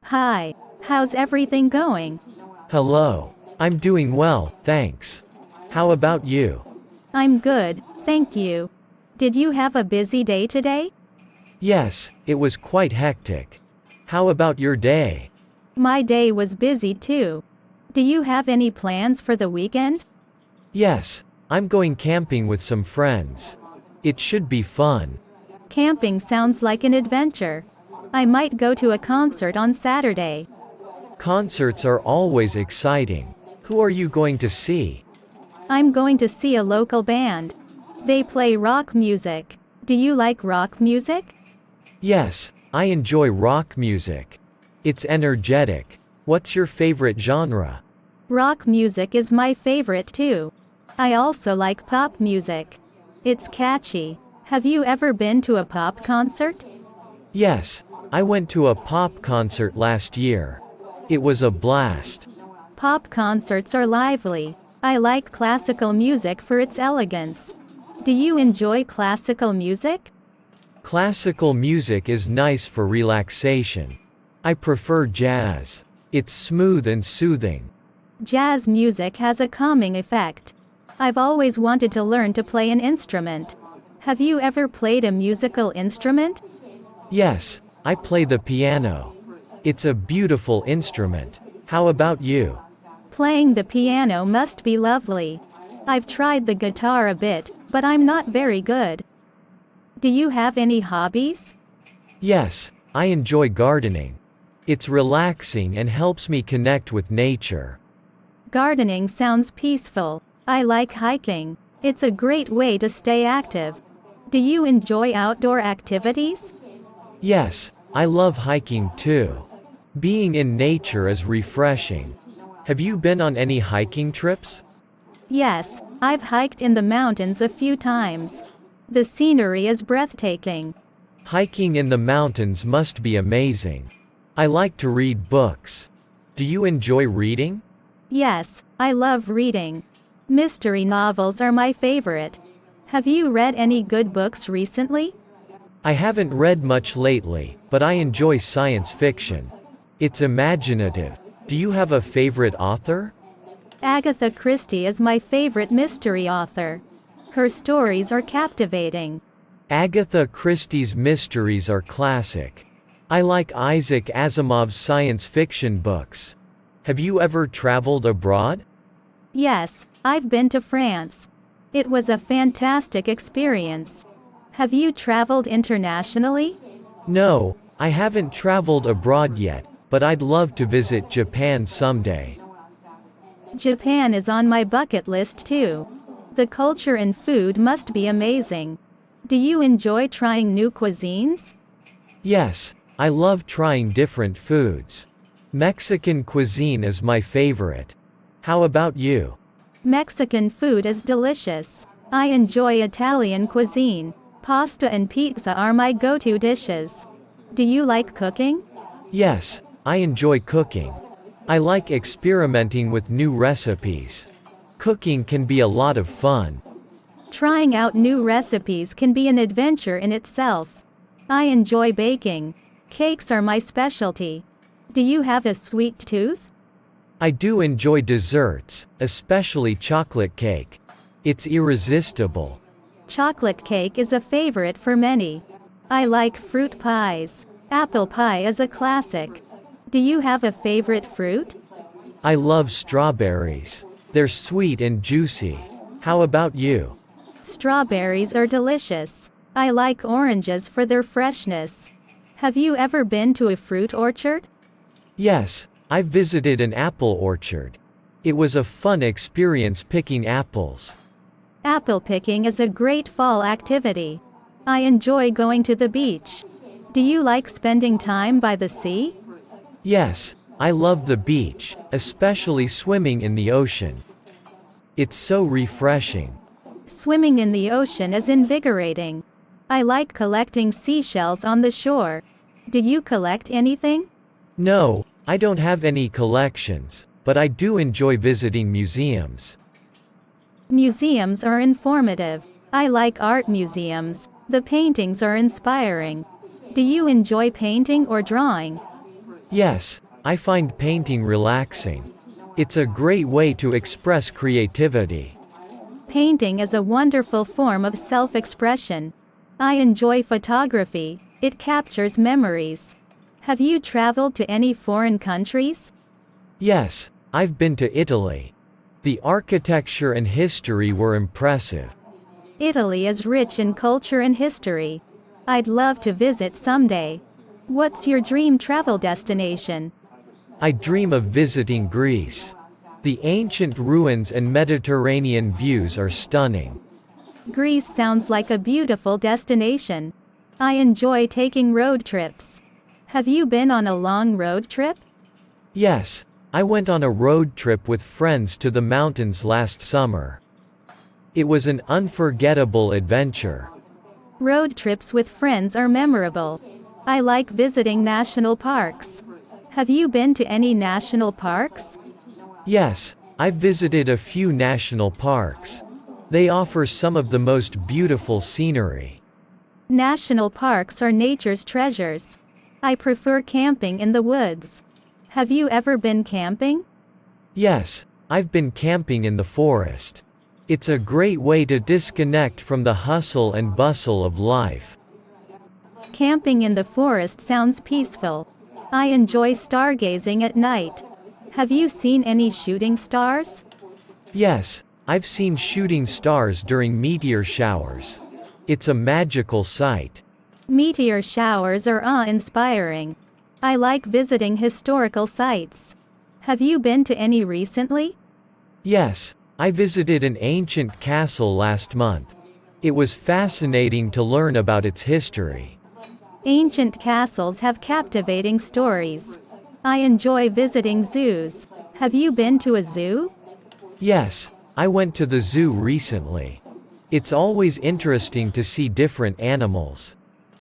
Hi, how's everything going? Hello. I'm doing well, thanks. How about you? I'm good, thank you. Did you have a busy day today? Yes, it was quite hectic. How about your day? My day was busy too. Do you have any plans for the weekend? Yes, I'm going camping with some friends. It should be fun. Camping sounds like an adventure. I might go to a concert on Saturday. Concerts are always exciting. Who are you going to see? I'm going to see a local band. They play rock music. Do you like rock music? Yes, I enjoy rock music. It's energetic. What's your favorite genre? Rock music is my favorite too. I also like pop music. It's catchy. Have you ever been to a pop concert? Yes, I went to a pop concert last year. It was a blast. Pop concerts are lively. I like classical music for its elegance. Do you enjoy classical music? Classical music is nice for relaxation. I prefer jazz. It's smooth and soothing. Jazz music has a calming effect. I've always wanted to learn to play an instrument. Have you ever played a musical instrument? Yes, I play the piano. It's a beautiful instrument. How about you? Playing the piano must be lovely. I've tried the guitar a bit, but I'm not very good. Do you have any hobbies? Yes, I enjoy gardening. It's relaxing and helps me connect with nature. Gardening sounds peaceful. I like hiking. It's a great way to stay active. Do you enjoy outdoor activities? Yes, I love hiking too. Being in nature is refreshing. Have you been on any hiking trips? Yes, I've hiked in the mountains a few times. The scenery is breathtaking. Hiking in the mountains must be amazing. I like to read books. Do you enjoy reading? Yes, I love reading. Mystery novels are my favorite. Have you read any good books recently? I haven't read much lately, but I enjoy science fiction. It's imaginative. Do you have a favorite author? Agatha Christie is my favorite mystery author. Her stories are captivating. Agatha Christie's mysteries are classic. I like Isaac Asimov's science fiction books. Have you ever traveled abroad? Yes, I've been to France. It was a fantastic experience. Have you traveled internationally? No, I haven't traveled abroad yet, but I'd love to visit Japan someday. Japan is on my bucket list too. The culture and food must be amazing. Do you enjoy trying new cuisines? Yes, I love trying different foods. Mexican cuisine is my favorite. How about you? Mexican food is delicious. I enjoy Italian cuisine. Pasta and pizza are my go-to dishes. Do you like cooking? Yes, I enjoy cooking. I like experimenting with new recipes. Cooking can be a lot of fun. Trying out new recipes can be an adventure in itself. I enjoy baking. Cakes are my specialty. Do you have a sweet tooth? I do enjoy desserts, especially chocolate cake. It's irresistible. Chocolate cake is a favorite for many. I like fruit pies. Apple pie is a classic. Do you have a favorite fruit? I love strawberries. They're sweet and juicy. How about you? Strawberries are delicious. I like oranges for their freshness. Have you ever been to a fruit orchard? Yes, I've visited an apple orchard. It was a fun experience picking apples. Apple picking is a great fall activity. I enjoy going to the beach. Do you like spending time by the sea? Yes, I love the beach, especially swimming in the ocean. It's so refreshing. Swimming in the ocean is invigorating. I like collecting seashells on the shore. Do you collect anything? No, I don't have any collections, but I do enjoy visiting museums. Museums are informative. I like art museums. The paintings are inspiring. Do you enjoy painting or drawing? Yes, I find painting relaxing. It's a great way to express creativity. Painting is a wonderful form of self-expression. I enjoy photography, it captures memories. Have you traveled to any foreign countries? Yes, I've been to Italy. The architecture and history were impressive. Italy is rich in culture and history. I'd love to visit someday. What's your dream travel destination? I dream of visiting Greece. The ancient ruins and Mediterranean views are stunning. Greece sounds like a beautiful destination. I enjoy taking road trips. Have you been on a long road trip? Yes, I went on a road trip with friends to the mountains last summer. It was an unforgettable adventure. Road trips with friends are memorable. I like visiting national parks. Have you been to any national parks? Yes, I've visited a few national parks. They offer some of the most beautiful scenery. National parks are nature's treasures. I prefer camping in the woods. Have you ever been camping? Yes, I've been camping in the forest. It's a great way to disconnect from the hustle and bustle of life. Camping in the forest sounds peaceful. I enjoy stargazing at night. Have you seen any shooting stars? Yes, I've seen shooting stars during meteor showers. It's a magical sight. Meteor showers are awe-inspiring. I like visiting historical sites. Have you been to any recently? Yes, I visited an ancient castle last month. It was fascinating to learn about its history. Ancient castles have captivating stories. I enjoy visiting zoos. Have you been to a zoo? Yes, I went to the zoo recently. It's always interesting to see different animals.